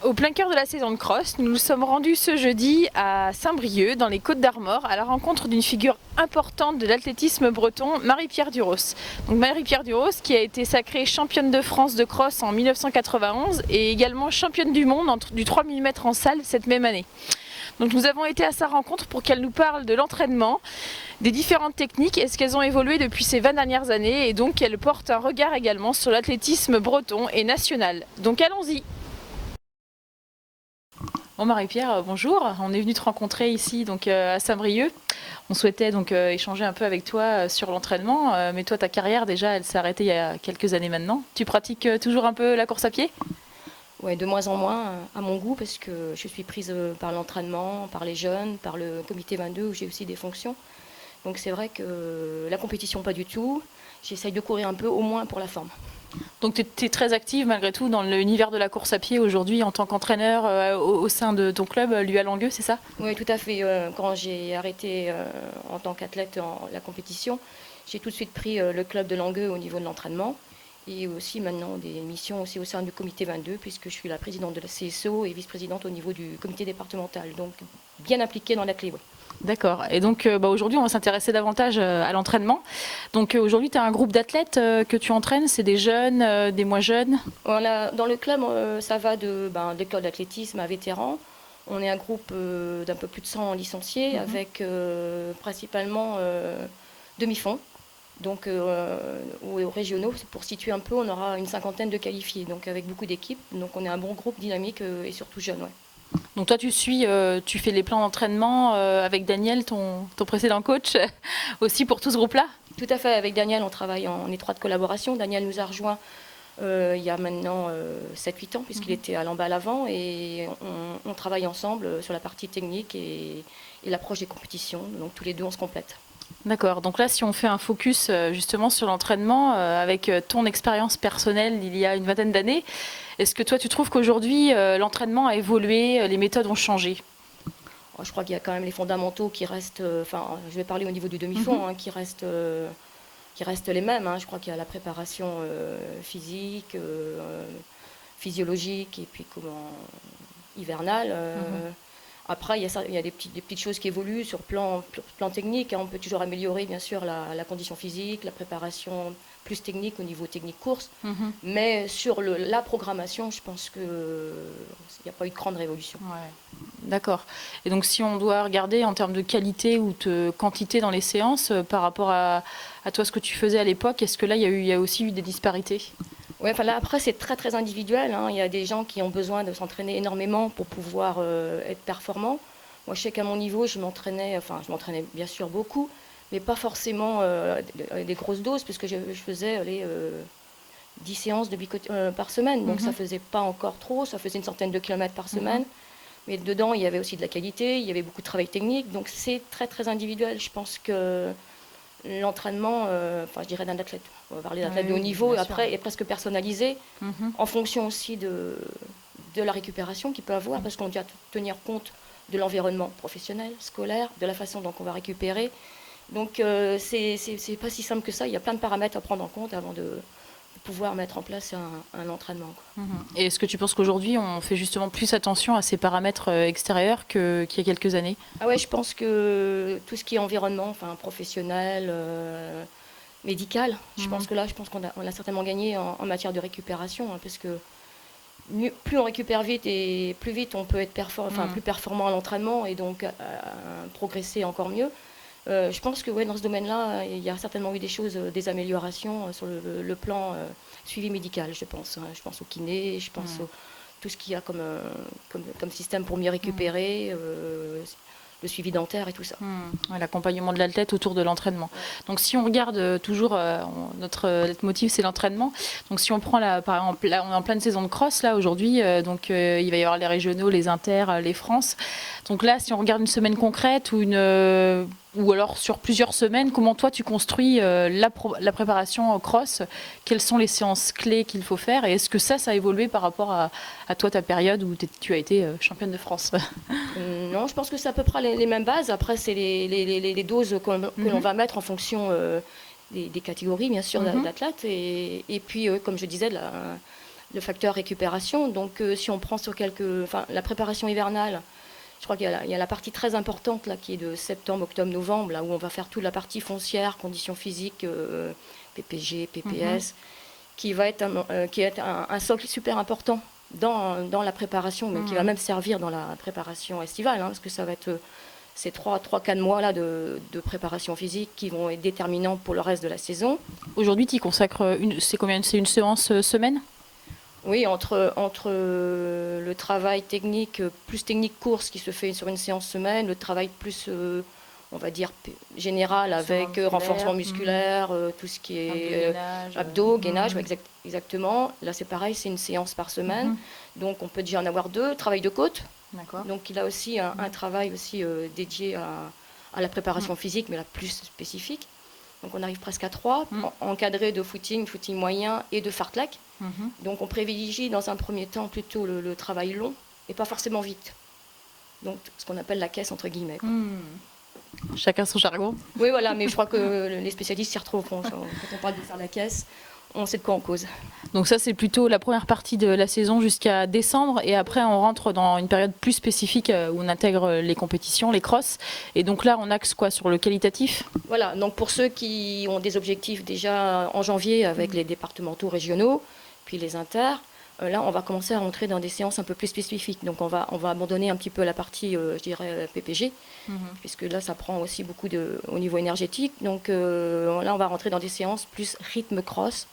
Au plein cœur de la saison de cross, nous nous sommes rendus ce jeudi à Saint-Brieuc, dans les Côtes-d'Armor, à la rencontre d'une figure importante de l'athlétisme breton, Marie-Pierre Duros. Donc Marie-Pierre Duros, qui a été sacrée championne de France de cross en 1991 et également championne du monde du 3000 mètres en salle cette même année. Donc nous avons été à sa rencontre pour qu'elle nous parle de l'entraînement, des différentes techniques et ce qu'elles ont évolué depuis ces 20 dernières années, et donc qu'elle porte un regard également sur l'athlétisme breton et national. Donc allons-y. Bon Marie-Pierre, bonjour. On est venu te rencontrer ici donc à Saint-Brieuc. On souhaitait donc échanger un peu avec toi sur l'entraînement, mais toi ta carrière déjà elle s'est arrêtée il y a quelques années maintenant. Tu pratiques toujours un peu la course à pied? Ouais, de moins en moins à mon goût parce que je suis prise par l'entraînement, par les jeunes, par le comité 22 où j'ai aussi des fonctions. Donc c'est vrai que la compétition pas du tout. J'essaye de courir un peu au moins pour la forme. Donc tu es très active malgré tout dans l'univers de la course à pied aujourd'hui en tant qu'entraîneur au sein de ton club, l'UA Langueux, c'est ça? Oui, tout à fait. Quand j'ai arrêté en tant qu'athlète la compétition, j'ai tout de suite pris le club de Langueux au niveau de l'entraînement. Et aussi maintenant des missions aussi au sein du comité 22 puisque je suis la présidente de la CSO et vice-présidente au niveau du comité départemental. Donc bien impliquée dans la clé. Ouais. D'accord. Et donc aujourd'hui, on va s'intéresser davantage à l'entraînement. Donc aujourd'hui, tu as un groupe d'athlètes que tu entraînes, c'est des jeunes, des moins jeunes? Dans le club, ça va de l'école d'athlétisme à vétérans. On est un groupe d'un peu plus de 100 licenciés avec principalement demi-fond. Donc aux régionaux, pour situer un peu, on aura une cinquantaine de qualifiés, donc avec beaucoup d'équipes. Donc on est un bon groupe dynamique et surtout jeune. Ouais. Donc toi, tu fais les plans d'entraînement avec Daniel, ton précédent coach, aussi pour tout ce groupe-là? Tout à fait, avec Daniel, on travaille en étroite collaboration. Daniel nous a rejoints il y a maintenant 7-8 ans, puisqu'il était à l'emballe avant, et on travaille ensemble sur la partie technique et l'approche des compétitions. Donc tous les deux, on se complète. D'accord, donc là si on fait un focus justement sur l'entraînement avec ton expérience personnelle il y a une vingtaine d'années, est-ce que toi tu trouves qu'aujourd'hui l'entraînement a évolué, les méthodes ont changé? Je crois qu'il y a quand même les fondamentaux qui restent, je vais parler au niveau du demi-fond, qui restent les mêmes. Je crois qu'il y a la préparation physique, physiologique et puis hivernale. Après, il y a des petites choses qui évoluent sur plan technique. On peut toujours améliorer, bien sûr, la condition physique, la préparation plus technique au niveau technique course. Mais sur la programmation, je pense qu'il n'y a pas eu de grande révolution. Ouais. D'accord. Et donc, si on doit regarder en termes de qualité ou de quantité dans les séances, par rapport à toi, ce que tu faisais à l'époque, est-ce que là, il y a aussi eu des disparités? Ouais, là, après, c'est très, très individuel. Il y a des gens qui ont besoin de s'entraîner énormément pour pouvoir être performants. Moi, je sais qu'à mon niveau, je m'entraînais bien sûr beaucoup, mais pas forcément des grosses doses, puisque je faisais 10 séances par semaine. Donc, ça faisait pas encore trop. Ça faisait une centaine de kilomètres par semaine. Mais dedans, il y avait aussi de la qualité, il y avait beaucoup de travail technique. Donc, c'est très, très individuel. Je pense que l'entraînement, je dirais d'un athlète. On va parler d'athlète de haut niveau, après, est presque personnalisé, en fonction aussi de la récupération qu'il peut avoir, parce qu'on doit tenir compte de l'environnement professionnel, scolaire, de la façon dont on va récupérer. Donc, c'est pas si simple que ça. Il y a plein de paramètres à prendre en compte avant de pouvoir mettre en place un entraînement. Et est-ce que tu penses qu'aujourd'hui, on fait justement plus attention à ces paramètres extérieurs qu'il y a quelques années? Ah ouais, je pense que tout ce qui est environnement, professionnel, médical, je pense qu'on a certainement gagné en matière de récupération, parce que plus on récupère vite et plus vite on peut être plus performant à l'entraînement et donc progresser encore mieux. Je pense que dans ce domaine-là, il y a certainement eu des améliorations sur le plan suivi médical, je pense. Je pense au kiné, je pense à tout ce qu'il y a comme système pour mieux récupérer, le suivi dentaire et tout ça. Ouais, l'accompagnement de l'athlète autour de l'entraînement. Donc si on regarde toujours, notre leitmotiv c'est l'entraînement. Donc si on prend par exemple, là, on est en pleine saison de cross là aujourd'hui, donc il va y avoir les régionaux, les inters, les France. Donc là, si on regarde une semaine concrète ou alors sur plusieurs semaines, comment toi tu construis la préparation au cross? Quelles sont les séances clés qu'il faut faire? Et est-ce que ça a évolué par rapport à toi, ta période où tu as été championne de France? Non, je pense que c'est à peu près les mêmes bases. Après, c'est les doses que l'on va mettre en fonction des catégories, bien sûr, d'athlètes. Et puis, comme je disais, le facteur récupération. Donc si on prend sur la préparation hivernale, je crois qu'il y a la partie très importante là, qui est de septembre, octobre, novembre, là où on va faire toute la partie foncière, conditions physiques, PPG, PPS, qui va être un socle super important dans la préparation, mais qui va même servir dans la préparation estivale, parce que ça va être ces 3-4 mois là de préparation physique qui vont être déterminants pour le reste de la saison. Aujourd'hui, tu y consacres c'est combien? C'est une séance semaine? Oui, entre le travail technique, plus technique course qui se fait sur une séance semaine, le travail plus, on va dire, général avec renforcement musculaire, tout ce qui est abdos, gainage, exactement. Là, c'est pareil, c'est une séance par semaine. Donc, on peut déjà en avoir 2. Travail de côte. D'accord. Donc, il a aussi un travail aussi dédié à la préparation physique, mais la plus spécifique. Donc, on arrive presque à 3, encadré de footing moyen et de fartlek. Donc, on privilégie dans un premier temps plutôt le travail long et pas forcément vite. Donc, ce qu'on appelle la caisse entre guillemets. Chacun son jargon. Oui, voilà, mais je crois que les spécialistes s'y retrouvent. Quand on parle de faire la caisse, on sait de quoi on cause. Donc ça, c'est plutôt la première partie de la saison jusqu'à décembre. Et après, on rentre dans une période plus spécifique où on intègre les compétitions, les crosses. Et donc là, on axe quoi sur le qualitatif? Voilà, donc pour ceux qui ont des objectifs déjà en janvier avec les départementaux régionaux, puis les inter, là, on va commencer à rentrer dans des séances un peu plus spécifiques. Donc on va abandonner un petit peu la partie, je dirais, PPG, puisque là, ça prend aussi beaucoup au niveau énergétique. Donc là, on va rentrer dans des séances plus rythme cross,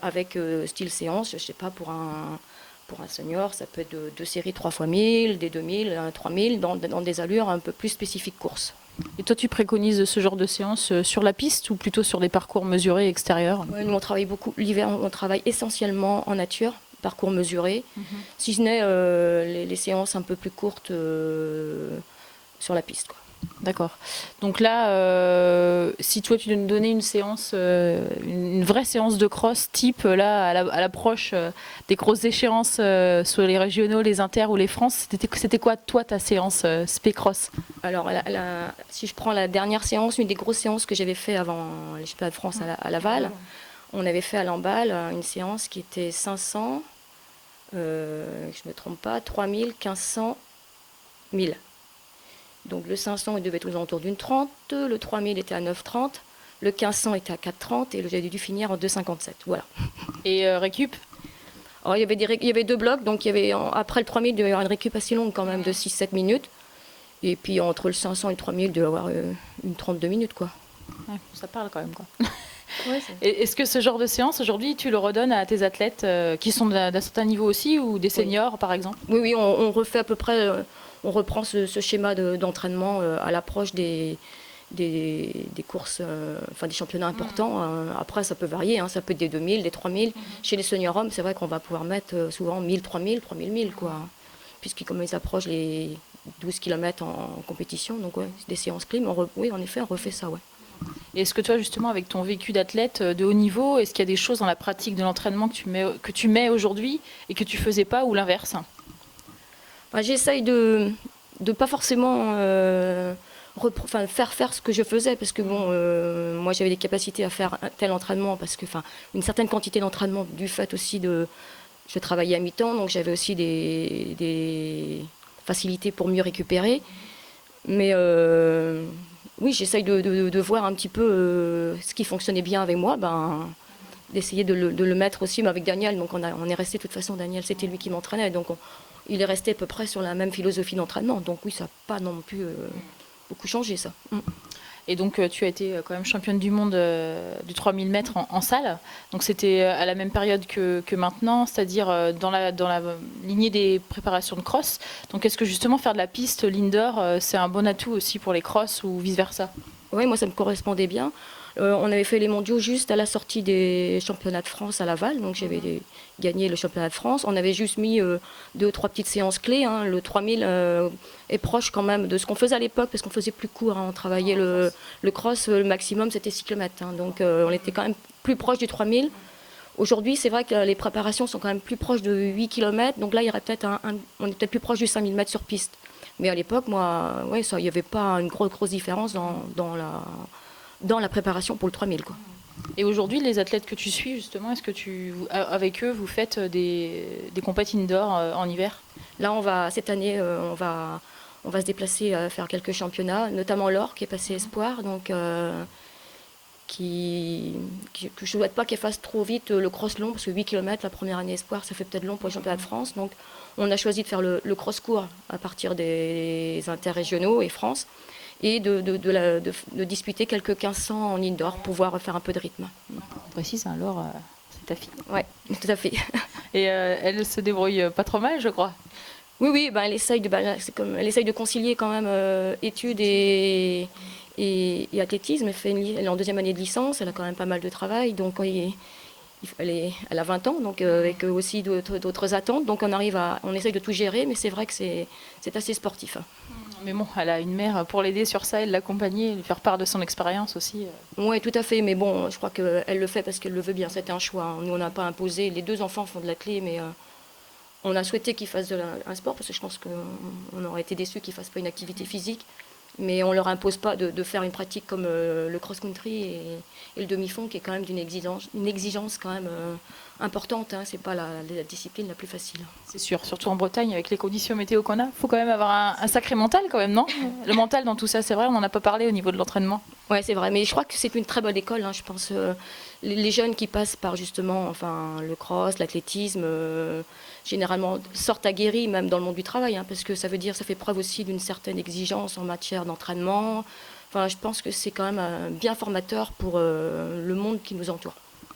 avec style séance, je ne sais pas, pour un senior, ça peut être 2 séries 3 x 1000, des 2000, 3000, dans des allures un peu plus spécifiques course. Et toi, tu préconises ce genre de séance sur la piste ou plutôt sur des parcours mesurés extérieurs? Nous, on travaille beaucoup. L'hiver, on travaille essentiellement en nature, parcours mesurés. Si ce n'est les séances un peu plus courtes sur la piste, quoi. D'accord. Donc là, si toi tu devais nous donner une séance, une vraie séance de cross type là à l'approche des grosses échéances sur les régionaux, les inter ou les France, c'était quoi toi ta séance spé cross? Alors si je prends la dernière séance, une des grosses séances que j'avais fait avant les championnats de France à Laval, on avait fait à Lamballe une séance qui était 500, je ne me trompe pas, 3000, 1500, 1000. Donc le 500, il devait être aux alentours d'une 30, le 3000 était à 9,30, le 1500 était à 4,30 et j'avais dû finir en 2,57. Voilà. Et récup? Alors, il y avait 2 blocs, donc après le 3000, il devait y avoir une récup assez longue quand même de 6-7 minutes. Et puis entre le 500 et le 3000, il devait y avoir une 32 minutes, quoi. Ouais, ça parle quand même, quoi. Ouais, est-ce que ce genre de séance, aujourd'hui, tu le redonnes à tes athlètes qui sont d'un certain niveau aussi ou des seniors, par exemple? Oui, on refait à peu près... on reprend ce schéma d'entraînement à l'approche des courses, des championnats importants. Après, ça peut varier, ça peut être des 2000, des 3000. Chez les seniors hommes, c'est vrai qu'on va pouvoir mettre souvent 1000, 3000, 3000, 1000, quoi. Puisqu'ils comme ils approchent les 12 km en compétition. Donc, ouais, des séances clés. Mais oui, en effet, on refait ça, ouais. Et est-ce que toi, justement, avec ton vécu d'athlète de haut niveau, est-ce qu'il y a des choses dans la pratique de l'entraînement que tu mets aujourd'hui et que tu faisais pas, ou l'inverse? J'essaye de pas forcément faire ce que je faisais, parce que moi j'avais des capacités à faire un tel entraînement, parce que une certaine quantité d'entraînement du fait aussi je travaillais à mi-temps, donc j'avais aussi des facilités pour mieux récupérer. Mais oui, j'essaye de voir un petit peu ce qui fonctionnait bien avec moi, d'essayer de le mettre aussi, mais avec Daniel. Donc on est resté de toute façon, Daniel, c'était lui qui m'entraînait, donc il est resté à peu près sur la même philosophie d'entraînement. Donc oui, ça n'a pas non plus beaucoup changé, ça. Et donc tu as été quand même championne du monde du 3000 mètres en salle. Donc c'était à la même période que maintenant, c'est-à-dire dans la lignée des préparations de cross. Donc est-ce que justement faire de la piste, l'indoor, c'est un bon atout aussi pour les crosses ou vice-versa? Oui, moi ça me correspondait bien. On avait fait les mondiaux juste à la sortie des championnats de France à Laval, donc j'avais gagné le championnat de France. On avait juste mis 2 ou 3 petites séances clés. Le 3000 est proche quand même de ce qu'on faisait à l'époque, parce qu'on faisait plus court. On travaillait le cross, le maximum c'était 6 km. Donc on était quand même plus proche du 3000. Aujourd'hui, c'est vrai que les préparations sont quand même plus proches de 8 km. Donc là, il y aurait peut-être on est peut-être plus proche du 5000 mètres sur piste. Mais à l'époque, moi, ouais, il n'y avait pas une grosse différence dans la préparation pour le 3000, quoi. Et aujourd'hui, les athlètes que tu suis, justement, est-ce que avec eux, vous faites des compétitions indoor en hiver? Là, cette année, on va se déplacer à faire quelques championnats, notamment Laure qui est passée espoir, donc que je ne souhaite pas qu'elle fasse trop vite le cross long, parce que 8 km la première année espoir, ça fait peut-être long pour les championnats de France. Donc on a choisi de faire le cross court à partir des interrégionaux et France, et de disputer quelques 1500 en indoor pour pouvoir faire un peu de rythme. On précise, hein, Laure, c'est ta fille. Oui, tout à fait. Et elle se débrouille pas trop mal, je crois. Oui, elle essaye de concilier quand même études et athlétisme. Elle est en deuxième année de licence, elle a quand même pas mal de travail, donc elle a 20 ans, donc avec aussi d'autres attentes. Donc on essaye de tout gérer, mais c'est vrai que c'est assez sportif. Mais bon, elle a une mère pour l'aider sur ça, l'accompagner, lui faire part de son expérience aussi. Oui, tout à fait, mais bon, je crois qu'elle le fait parce qu'elle le veut bien, c'était un choix. Nous, on n'a pas imposé, les 2 enfants font de l'athlé, mais on a souhaité qu'ils fassent un sport, parce que je pense qu'on aurait été déçus qu'ils ne fassent pas une activité physique. Mais on ne leur impose pas de faire une pratique comme le cross-country et le demi-fond, qui est quand même d'une exigence quand même importante. Hein. Ce n'est pas la discipline la plus facile. C'est sûr, surtout en Bretagne, avec les conditions météo qu'on a. Il faut quand même avoir un sacré mental quand même, non? Le mental dans tout ça, c'est vrai, on n'en a pas parlé au niveau de l'entraînement. Oui, c'est vrai, mais je crois que c'est une très bonne école. Hein. Je pense les jeunes qui passent par justement le cross, l'athlétisme, généralement sortent aguerris même dans le monde du travail, hein, parce que ça fait preuve aussi d'une certaine exigence en matière d'entraînement. Enfin, je pense que c'est quand même bien formateur pour le monde qui nous entoure.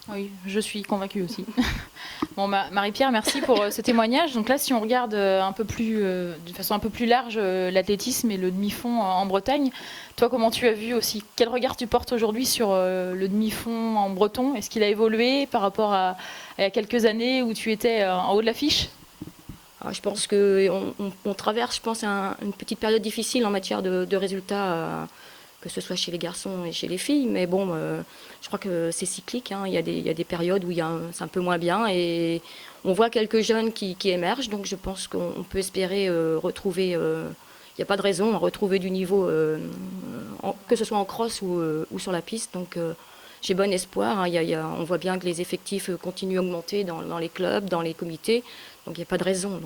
Oui, je suis convaincue aussi. Bon, Marie-Pierre, merci pour ce témoignage. Donc là, si on regarde de façon un peu plus large l'athlétisme et le demi-fond en Bretagne, toi, comment tu as vu aussi? Quel regard tu portes aujourd'hui sur le demi-fond en breton? Est-ce qu'il a évolué par rapport à il y a quelques années où tu étais en haut de l'affiche? Je pense qu'on traverse, une petite période difficile en matière de résultats, que ce soit chez les garçons et chez les filles. Mais bon, je crois que c'est cyclique. Hein. Il y a des périodes où c'est un peu moins bien. Et on voit quelques jeunes qui émergent. Donc je pense qu'on peut espérer retrouver... Il n'y a pas de raison à retrouver du niveau, que ce soit en cross ou sur la piste. Donc j'ai bon espoir. Hein. On voit bien que les effectifs continuent à augmenter dans les clubs, dans les comités. Donc il n'y a pas de raison.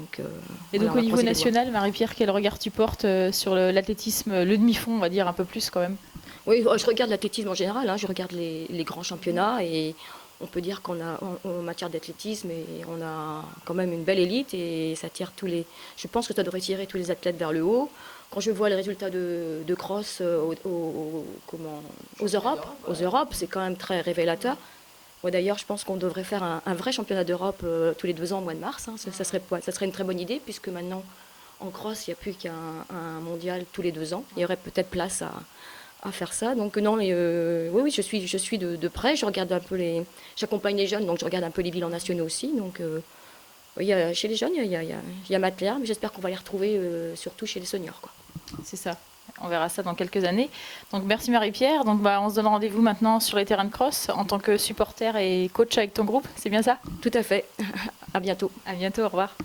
Et donc au niveau national, Marie-Pierre, quel regard tu portes sur l'athlétisme, le demi-fond, on va dire un peu plus quand même? Oui, je regarde l'athlétisme en général. Hein. Je regarde les grands championnats et on peut dire qu'on a en matière d'athlétisme, on a quand même une belle élite et ça tire je pense que ça devrait tirer tous les athlètes vers le haut. Quand je vois les résultats de cross aux Europes, c'est quand même très révélateur. Moi, d'ailleurs, je pense qu'on devrait faire un vrai championnat d'Europe tous les 2 ans au mois de mars. Hein. Ça serait une très bonne idée, puisque maintenant, en cross, il n'y a plus qu'un mondial tous les 2 ans. Il y aurait peut-être place à faire ça. Donc non, mais oui, je suis de près. Je regarde un peu j'accompagne les jeunes, donc je regarde un peu les bilans nationaux aussi. Donc chez les jeunes, il y a matière, mais j'espère qu'on va les retrouver surtout chez les seniors, quoi. C'est ça. On verra ça dans quelques années. Donc merci Marie-Pierre. Donc on se donne rendez-vous maintenant sur les terrains de cross en tant que supporter et coach avec ton groupe. C'est bien ça? Tout à fait. À bientôt. À bientôt. Au revoir.